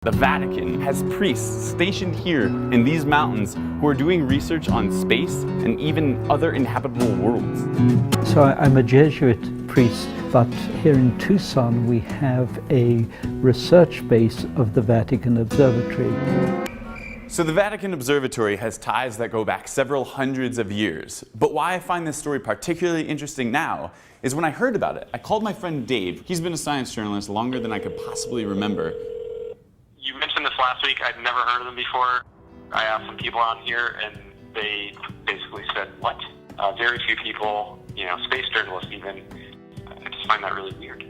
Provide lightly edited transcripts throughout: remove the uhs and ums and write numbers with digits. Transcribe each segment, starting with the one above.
The Vatican has priests stationed here in these mountains who are doing research on space and even other inhabitable worlds. So I'm a Jesuit priest, but here in Tucson we have a research base of the Vatican Observatory. So the Vatican Observatory has ties that go back several hundreds of years. But why I find this story particularly interesting now is when I heard about it, I called my friend Dave. He's been a science journalist longer than I could possibly remember. You mentioned this last week. I'd never heard of them before. I asked some people out here, and they basically said, what? Very few people, space journalists even. I just find that really weird.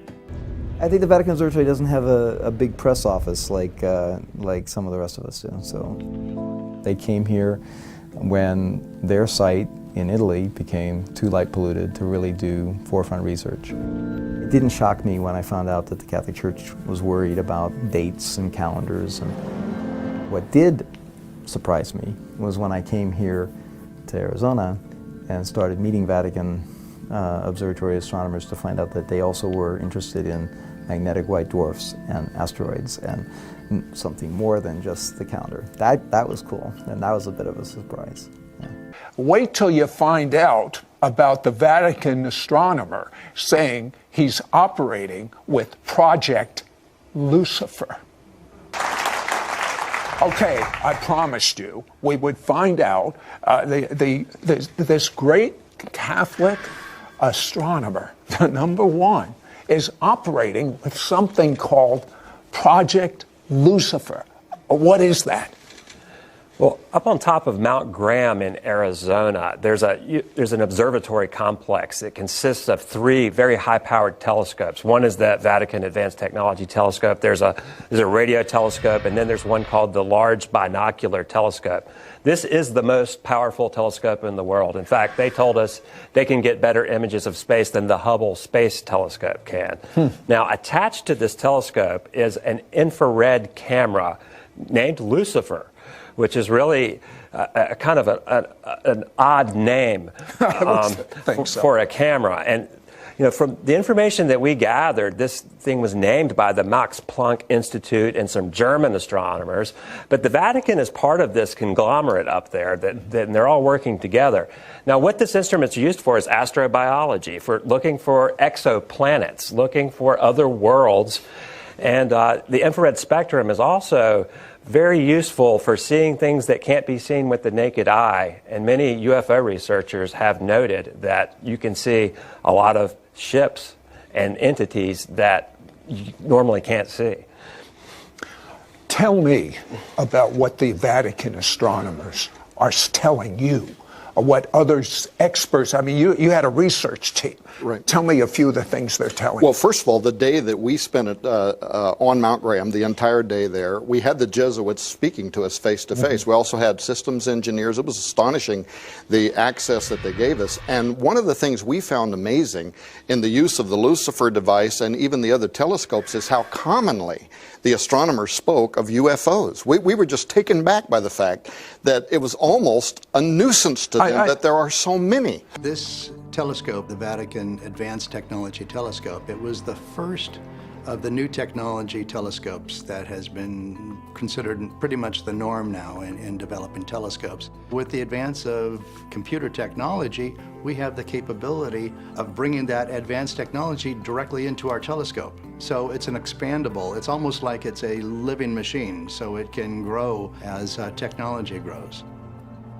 I think the Vatican Observatory doesn't have a big press office like some of the rest of us do. So they came here when their site in Italy became too light polluted to really do forefront research. It didn't shock me when I found out that the Catholic Church was worried about dates and calendars. And what did surprise me was when I came here to Arizona and started meeting Vatican Observatory astronomers to find out that they also were interested in magnetic white dwarfs and asteroids and something more than just the calendar. That was cool, and that was a bit of a surprise. Yeah. Wait till you find out about the Vatican astronomer saying he's operating with Project Lucifer. Okay, I promised you we would find out this great Catholic astronomer, the #1, is operating with something called Project Lucifer. What is that? Well, up on top of Mount Graham in Arizona, there's an observatory complex. It consists of 3 very high-powered telescopes. One is the Vatican Advanced Technology Telescope. There's a radio telescope, and then there's one called the Large Binocular Telescope. This is the most powerful telescope in the world. In fact, they told us they can get better images of space than the Hubble Space Telescope can. Now, attached to this telescope is an infrared camera named Lucifer, which is really a kind of an odd name for a camera. And from the information that we gathered, this thing was named by the Max Planck Institute and some German astronomers. But the Vatican is part of this conglomerate up there, that they're all working together. Now, what this instrument's used for is astrobiology, for looking for exoplanets, looking for other worlds. And the infrared spectrum is also very useful for seeing things that can't be seen with the naked eye. And many UFO researchers have noted that you can see a lot of ships and entities that you normally can't see. Tell me about what the Vatican astronomers are telling you, or what others, experts, I mean, you had a research team. Right. Tell me a few of the things they're telling you. Well, first of all, the day that we spent it on Mount Graham, the entire day there, we had the Jesuits speaking to us face to face. We also had systems engineers. It was astonishing, the access that they gave us. And one of the things we found amazing in the use of the Lucifer device and even the other telescopes is how commonly the astronomers spoke of UFOs. We were just taken back by the fact that it was almost a nuisance to them that there are so many. This telescope, the Vatican Advanced Technology Telescope, it was the first of the new technology telescopes that has been considered pretty much the norm now in developing telescopes. With the advance of computer technology, we have the capability of bringing that advanced technology directly into our telescope. So it's an expandable, it's almost like it's a living machine, so it can grow as technology grows.